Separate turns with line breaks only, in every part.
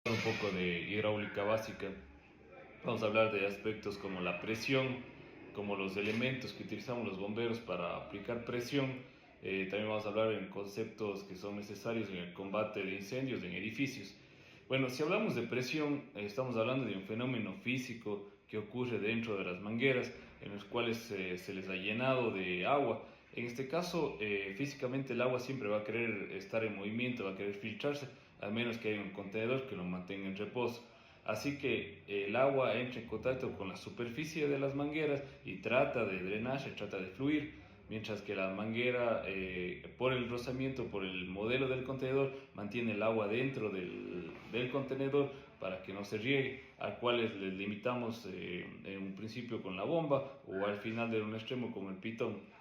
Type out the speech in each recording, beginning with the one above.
Un poco de hidráulica básica. Vamos a hablar de aspectos como la presión, como los elementos que utilizamos los bomberos para aplicar presión. También vamos a hablar en conceptos que son necesarios en el combate de incendios en edificios. Bueno, si hablamos de presión, estamos hablando de un fenómeno físico que ocurre dentro de las mangueras, en los cuales se les ha llenado de agua. En este caso, físicamente el agua siempre va a querer estar en movimiento, va a querer filtrarse, al menos que haya un contenedor que lo mantenga en reposo. Así que el agua entra en contacto con la superficie de las mangueras y trata de drenarse, trata de fluir, mientras que la manguera, por el rozamiento, por el modelo del contenedor, mantiene el agua dentro del contenedor para que no se riegue, al cual les limitamos en un principio con la bomba o al final de un extremo con el pitón.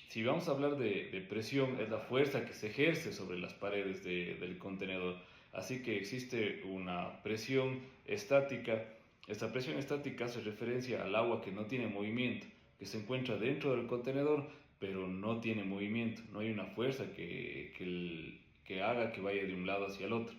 Si vamos a hablar de presión, es la fuerza que se ejerce sobre las paredes del contenedor. Así que existe una presión estática. Esta presión estática hace referencia al agua que no tiene movimiento, que se encuentra dentro del contenedor, pero no tiene movimiento. No hay una fuerza que haga que vaya de un lado hacia el otro.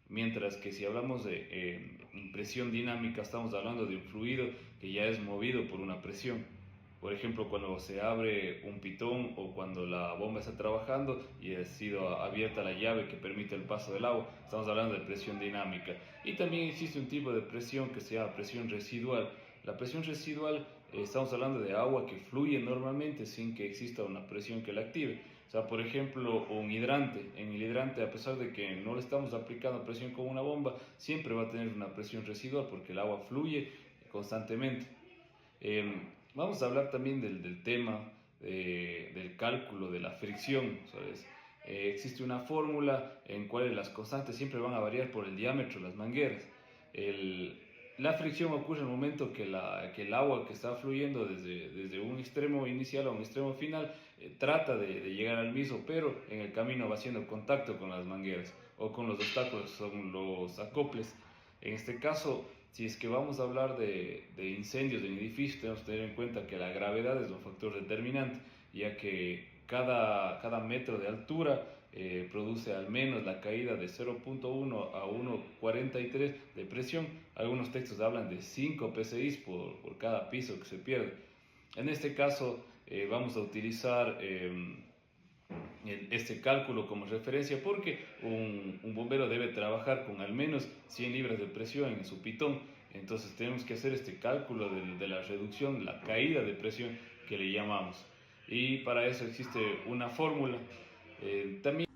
Mientras que si hablamos de presión dinámica, estamos hablando de un fluido que ya es movido por una presión. Por ejemplo, cuando se abre un pitón o cuando la bomba está trabajando y ha sido abierta la llave que permite el paso del agua, estamos hablando de presión dinámica. Y también existe un tipo de presión que se llama presión residual. La presión residual, estamos hablando de agua que fluye normalmente sin que exista una presión que la active. O sea, por ejemplo, un hidrante. En el hidrante, a pesar de que no le estamos aplicando presión con una bomba, siempre va a tener una presión residual porque el agua fluye constantemente. Vamos a hablar también del tema del cálculo de la fricción, ¿sabes? Existe una fórmula en cual las constantes siempre van a variar por el diámetro de las mangueras. La fricción ocurre en el momento que el agua que está fluyendo desde un extremo inicial a un extremo final trata de llegar al mismo, pero en el camino va haciendo contacto con las mangueras o con los obstáculos, son los acoples. En este caso, si es que vamos a hablar de incendios en edificios, tenemos que tener en cuenta que la gravedad es un factor determinante, ya que cada metro de altura produce al menos la caída de 0,1 a 1,43 de presión. Algunos textos hablan de 5 psi por cada piso que se pierde. En este caso, vamos a utilizar este cálculo como referencia porque un bombero debe trabajar con al menos 100 libras de presión en su pitón. Entonces tenemos que hacer este cálculo de la reducción, la caída de presión que le llamamos. Y para eso existe una fórmula. También